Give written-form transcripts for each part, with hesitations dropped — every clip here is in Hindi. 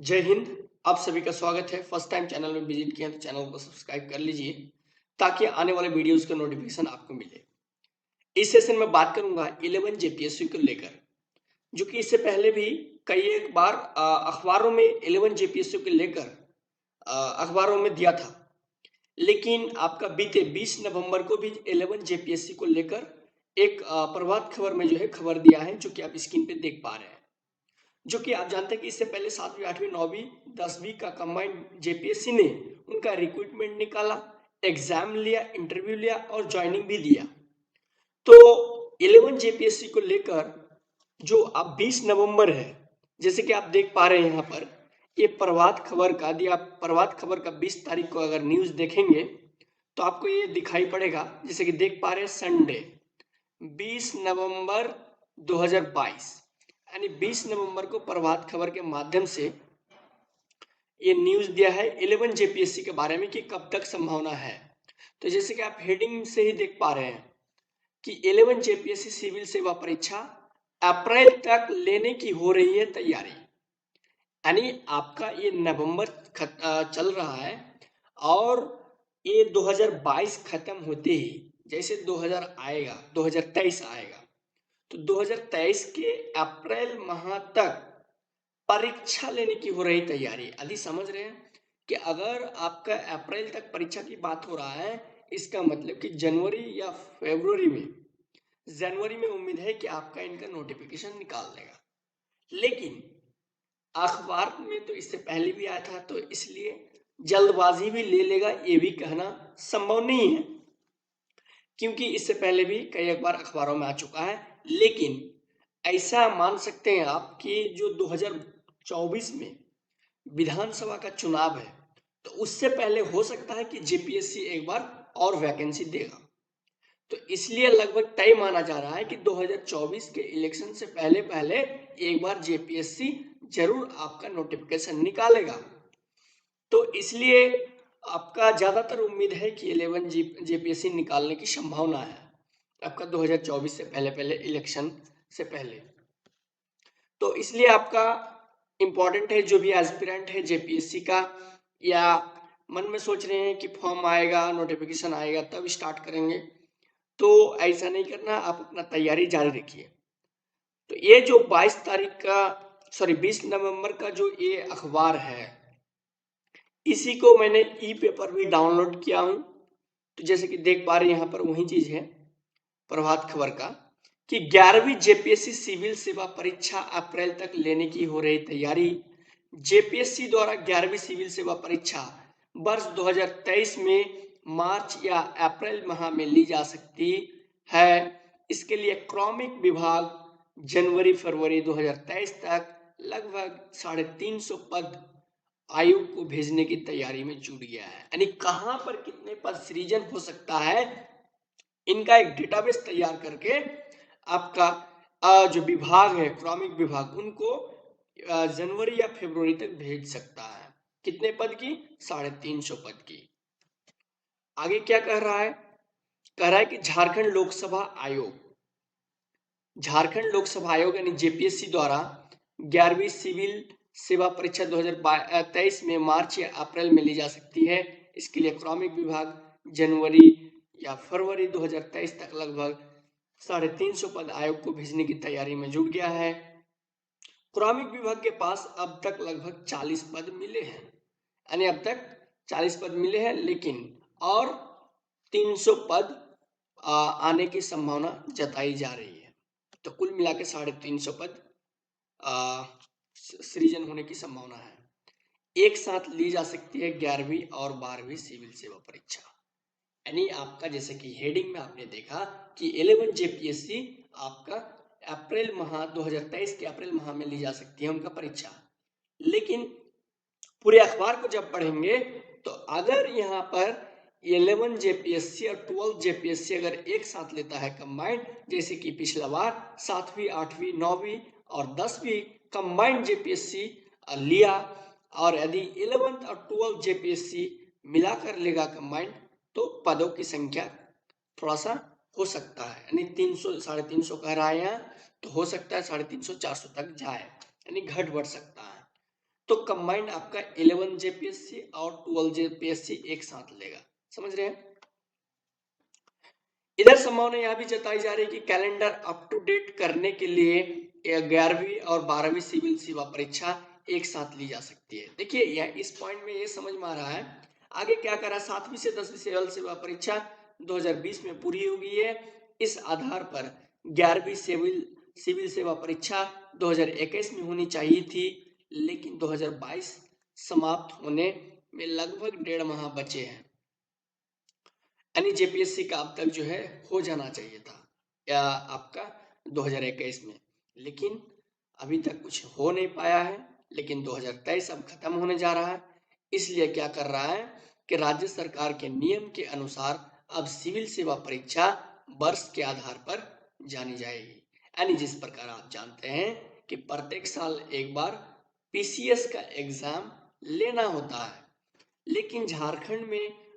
जय हिंद। आप सभी का स्वागत है। फर्स्ट टाइम चैनल में विजिट किया तो चैनल को सब्सक्राइब कर लीजिए ताकि आने वाले वीडियोस का नोटिफिकेशन आपको मिले। इस सेशन में बात करूंगा 11 जेपीएससी को लेकर, जो कि इससे पहले भी कई एक बार अखबारों में 11 जेपीएससी को लेकर अखबारों में दिया था। लेकिन आपका बीते 20 नवंबर को भी 11 जेपीएससी को लेकर एक प्रभात खबर में जो है खबर दिया है, जो कि आप स्क्रीन पे देख पा रहे हैं। जो कि आप जानते हैं कि इससे पहले 7वीं 8वीं 9वीं 10वीं का कंबाइंड जेपीएससी ने उनका रिक्रूटमेंट निकाला, एग्जाम लिया, इंटरव्यू लिया और ज्वाइनिंग भी दिया। तो 11 जेपीएससी को लेकर जो अब 20 नवंबर है, जैसे कि आप देख पा रहे हैं यहाँ पर ये प्रभात खबर का, यदि आप प्रभात खबर का 20 तारीख को अगर न्यूज देखेंगे तो आपको ये दिखाई पड़ेगा। जैसे कि देख पा रहे हैं संडे 20 नवंबर 2022, यानी 20 नवंबर को प्रभात खबर के माध्यम से ये न्यूज दिया है 11 जेपीएससी के बारे में कि कब तक संभावना है। तो जैसे कि आप हेडिंग से ही देख पा रहे हैं कि 11 जेपीएससी सिविल सेवा परीक्षा अप्रैल तक लेने की हो रही है तैयारी। यानी आपका ये नवंबर चल रहा है और ये 2022 खत्म होते ही जैसे 2023 आएगा तो 2023 के अप्रैल माह तक परीक्षा लेने की हो रही तैयारी। यदि समझ रहे हैं कि अगर आपका अप्रैल तक परीक्षा की बात हो रहा है, इसका मतलब कि जनवरी में उम्मीद है कि आपका इनका नोटिफिकेशन निकाल देगा। लेकिन अखबार में तो इससे पहले भी आया था, तो इसलिए जल्दबाजी भी ले लेगा ये भी कहना संभव नहीं है, क्योंकि इससे पहले भी कई एक बार अखबारों में आ चुका है। लेकिन ऐसा मान सकते हैं आप कि जो 2024 में विधानसभा का चुनाव है, तो उससे पहले हो सकता है कि जेपीएससी एक बार और वैकेंसी देगा। तो इसलिए लगभग तय माना जा रहा है कि 2024 के इलेक्शन से पहले पहले एक बार जेपीएससी जरूर आपका नोटिफिकेशन निकालेगा। तो इसलिए आपका ज्यादातर उम्मीद है कि 11 जेपीएससी निकालने की संभावना है आपका 2024 से पहले पहले, इलेक्शन से पहले। तो इसलिए आपका इम्पॉर्टेंट है, जो भी एस्पिरेंट है जेपीएससी का, या मन में सोच रहे हैं कि फॉर्म आएगा, नोटिफिकेशन आएगा तब स्टार्ट करेंगे, तो ऐसा नहीं करना। आप अपना तैयारी जारी रखिए। तो ये जो 20 नवंबर का जो ये अखबार है, इसी को मैंने ई पेपर भी डाउनलोड किया हूं। तो जैसे कि देख पा रहे हैं यहाँ पर वही चीज है प्रभात खबर का कि 11वीं जेपीएससी सिविल सेवा परीक्षा अप्रैल तक लेने की हो रही तैयारी। जेपीएससी द्वारा 11वीं सिविल सेवा परीक्षा वर्ष 2023 में मार्च या अप्रैल माह में ली जा सकती है। इसके लिए क्रॉमिक विभाग जनवरी फरवरी 2023 तक लगभग 350 पद आयोग को भेजने की तैयारी में जुट गया है। यानी कहां पर कितने पद सृजन हो सकता है, इनका एक डेटाबेस तैयार करके आपका जो विभाग है, क्रॉमिक विभाग, उनको जनवरी या फरवरी तक भेज सकता है। कितने पद की? 350 पद की। आगे क्या कह रहा है? कह रहा है कि झारखंड लोकसभा आयोग यानी जेपीएससी द्वारा 11वीं सिविल सेवा परीक्षा 2023 में मार्च या अप्रैल में ली जा सकती है। इसके लिए क्रॉमिक विभाग जनवरी या फरवरी 2023 तक लगभग 350 पद आयोग को भेजने की तैयारी में जुट गया है। क्रॉमिक विभाग के पास अब तक लगभग 40 पद मिले हैं, यानी अब तक 40 पद मिले हैं, लेकिन और 300 पद आने की संभावना जताई जा रही है। तो कुल मिला के 350 पद सृजन होने की संभावना है। एक साथ ली जा सकती है 11वीं और 12वीं सिविल सेवा परीक्षा। यानी आपका, जैसे कि हेडिंग में आपने देखा कि 11 जेपीएससी आपका अप्रैल माह 2023 के अप्रैल माह में ली जा सकती है उनका परीक्षा। लेकिन पूरे अखबार को जब पढ़ेंगे तो अगर यहाँ पर 11 जेपीएससी और 12 जेपीएससी अगर एक साथ लेता है कंबाइंड, जैसे कि पिछला बार 7वीं 8वीं 9वीं और 10वीं कंबाइंड जेपीएससी लिया, और यदि 11th और 12th जेपीएससी मिलाकर लेगा कंबाइंड, तो पदों की संख्या थोड़ा सा हो सकता है, यानी 300 350 कह रहा है यहाँ, तो हो सकता है 350 400 तक जाए, यानी घट बढ़ सकता है। तो कंबाइंड आपका 11 जेपीएससी और 12 जेपीएससी एक साथ लेगा। समझ रहे हैं? इधर संभावना यह भी जताई जा रही है कि कैलेंडर अप टू डेट करने के लिए 11वीं और 12वीं सिविल सेवा परीक्षा एक साथ ली जा सकती है। देखिए यह इस पॉइंट में ये समझ में आ रहा है आगे क्या करा, 7वीं से 10वीं सिविल सेवा परीक्षा 2020 में पूरी हो गई है। इस आधार पर 11वीं सिविल सेवा परीक्षा 2021 में होनी चाहिए थी, लेकिन 2022 समाप्त होने में लगभग 1.5 माह बचे हैं, यानी जेपीएससी का अब तक जो है हो जाना चाहिए था या आपका 2021 में, लेकिन अभी तक कुछ हो नहीं पाया है। लेकिन 2023 अब खत्म होने जा रहा है, इसलिए क्या कर रहा है कि राज्य सरकार के नियम के अनुसार अब सिविल सेवा परीक्षा वर्ष के आधार पर जानी जाएगी। यानी जिस प्रकार आप जानते हैं कि प्रत्येक साल एक बार पीसीएस का एग्जाम लेना होता है, लेकिन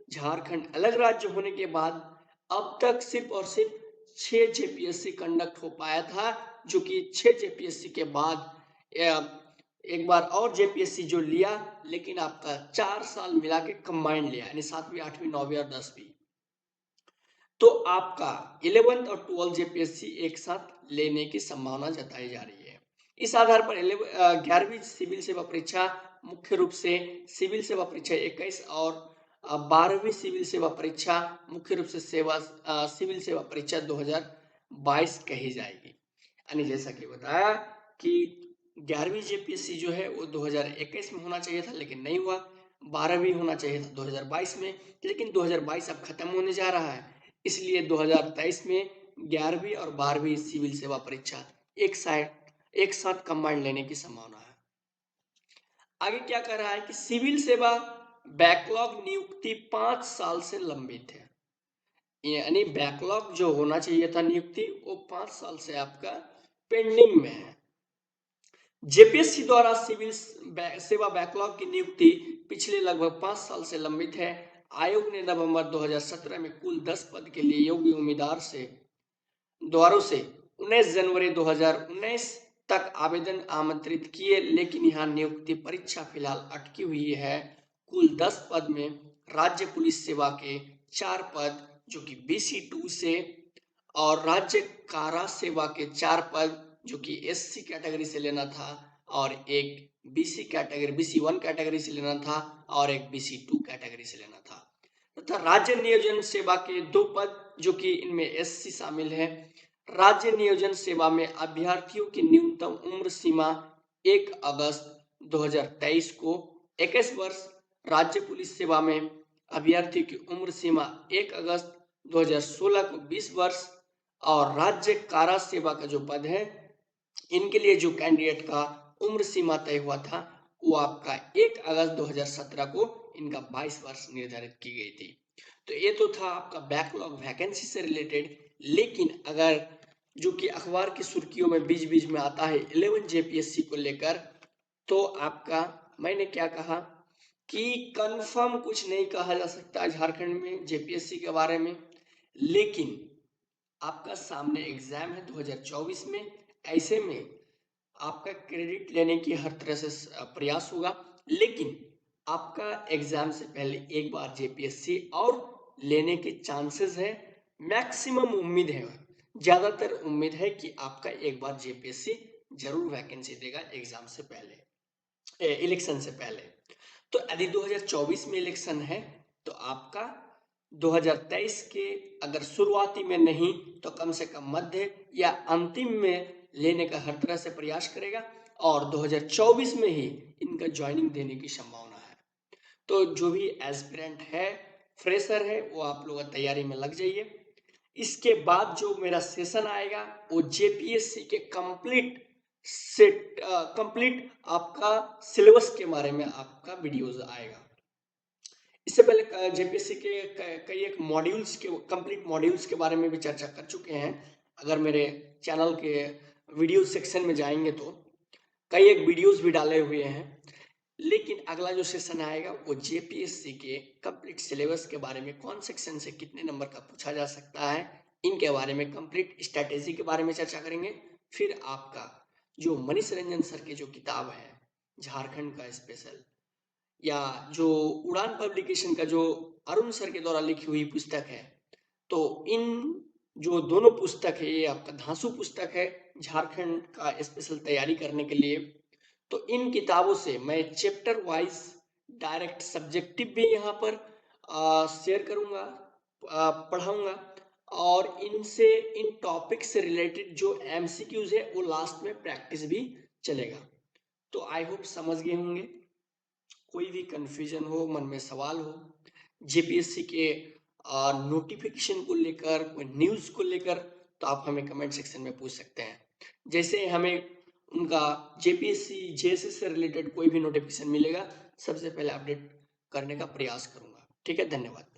झारखंड अलग राज्य होने के बाद अब तक सिर्फ और सिर्फ 6 जेपीएससी कंडक्ट हो पाया था, जो कि 6 जेपीएससी के बाद एक बार और जेपीएससी जो लिया, लेकिन आपका 4 साल मिला के कंबाइंड लिया, यानी 7वीं 8वीं 9वीं और 10वीं। तो आपका 11th और 12 जेपीएससी एक साथ लेने की संभावना जताई जा रही है। इस आधार पर 11वीं सिविल सेवा परीक्षा मुख्य रूप से सिविल सेवा परीक्षा 21 और 12वीं सिविल सेवा परीक्षा मुख्य रूप से सिविल सेवा परीक्षा 2022 कही जाएगी। यानी जैसा कि बताया कि 11वीं जेपीएससी जो है वो 2021 में होना चाहिए था, लेकिन नहीं हुआ। 12वीं होना चाहिए था 2022 में, लेकिन 2022 अब खत्म होने जा रहा है, इसलिए 2023 में 11वीं और 12वीं सिविल सेवा परीक्षा एक साथ कंबाइंड लेने की संभावना है। आगे क्या कर रहा है कि सिविल सेवा बैकलॉग नियुक्ति 5 साल से लंबित है, यानी बैकलॉग जो होना चाहिए था नियुक्ति वो 5 साल से आपका पेंडिंग में है। जेपीएससी द्वारा सिविल सेवा बैकलॉग की नियुक्ति पिछले लगभग 5 साल से लंबित है। आयोग ने नवंबर 2017 में कुल 10 पद के लिए योग्य उम्मीदवारों से 19 जनवरी 2019 तक आवेदन आमंत्रित किए, लेकिन यहाँ नियुक्ति परीक्षा फिलहाल अटकी हुई है। कुल 10 पद में राज्य पुलिस सेवा के 4 पद जो कि BC2 से, और राज्य कारा सेवा के 4 पद जो कि SC कैटेगरी से लेना था, और एक BC1 कैटेगरी से लेना था, और एक BC2 कैटेगरी से लेना था, तथा राज्य नियोजन सेवा के 2 पद जो कि इनमें SC शामिल है। राज्य नियोजन सेवा में अभ्यर्थियों की न्यूनतम उम्र सीमा 1 अगस्त 2023 को 21 वर्ष, राज्य पुलिस सेवा में अभ्यर्थियों की उम्र सीमा 1 अगस्त 2016 को 20 वर्ष, और राज्य कारा सेवा का जो पद है इनके लिए जो कैंडिडेट का उम्र सीमा तय हुआ था वो आपका 1 अगस्त 2017 को इनका 22 वर्ष निर्धारित की गई थी। तो ये तो था आपका बैकलॉग वैकेंसी से रिलेटेड। लेकिन अगर जो कि अखबार की सुर्खियों में बीच बीच में आता है 11 जेपीएससी को लेकर, तो आपका मैंने क्या कहा कि कंफर्म कुछ नहीं कहा जा सकता झारखंड में जेपीएससी के बारे में, लेकिन आपका सामने एग्जाम है 2024 में, ऐसे में आपका क्रेडिट लेने की हर तरह से प्रयास होगा, लेकिन आपका एग्जाम से पहले एक बार जेपीएससी और लेने के चांसेस है। मैक्सिमम उम्मीद है, ज्यादातर उम्मीद है कि आपका एक बार जेपीएससी जरूर वैकेंसी देगा एग्जाम से पहले, इलेक्शन से पहले। तो यदि 2024 में इलेक्शन है तो आपका 2023 के अगर शुरुआती में नहीं तो कम से कम मध्य या अंतिम में लेने का हर तरह से प्रयास करेगा, और 2024 में ही इनका ज्वाइनिंग देने की संभावना है। तो जो भी एस्पिरेंट है, फ्रेशर है, वो आप लोग तैयारी में लग जाइए। इसके बाद जो मेरा सेशन आएगा वो जेपीएससी के कंप्लीट आपका सिलेबस के बारे में आपका वीडियोज आएगा। इससे पहले जेपीएससी के कई एक मॉड्यूल्स के कंप्लीट मॉड्यूल्स के बारे में भी चर्चा कर चुके हैं। अगर मेरे चैनल के वीडियो सेक्शन में जाएंगे तो कई एक वीडियोस भी डाले हुए हैं, लेकिन अगला जो सेशन आएगा वो जेपीएससी के कंप्लीट सिलेबस के बारे में, कौन सेक्शन से कितने नंबर का पूछा जा सकता है, इनके बारे में कंप्लीट स्ट्रैटेजी के बारे में चर्चा करेंगे। फिर आपका जो मनीष रंजन सर की जो किताब है झारखंड का स्पेशल, या जो उड़ान पब्लिकेशन का जो अरुण सर के द्वारा लिखी हुई पुस्तक है, तो इन जो दोनों पुस्तक है, ये आपका धांसू पुस्तक है झारखंड का स्पेशल तैयारी करने के लिए। तो इन किताबों से मैं चैप्टर वाइज डायरेक्ट सब्जेक्टिव भी यहाँ पर शेयर करूँगा, पढ़ाऊँगा, और इनसे इन टॉपिक से रिलेटेड जो एमसीक्यूज है वो लास्ट में प्रैक्टिस भी चलेगा। तो आई होप समझ गए होंगे। कोई भी कंफ्यूजन हो, मन में सवाल हो जेपीएससी के नोटिफिकेशन को लेकर, कोई न्यूज़ को लेकर, तो आप हमें कमेंट सेक्शन में पूछ सकते हैं। जैसे हमें उनका जेपीएससी जेएसएस से रिलेटेड कोई भी नोटिफिकेशन मिलेगा, सबसे पहले अपडेट करने का प्रयास करूंगा। ठीक है, धन्यवाद।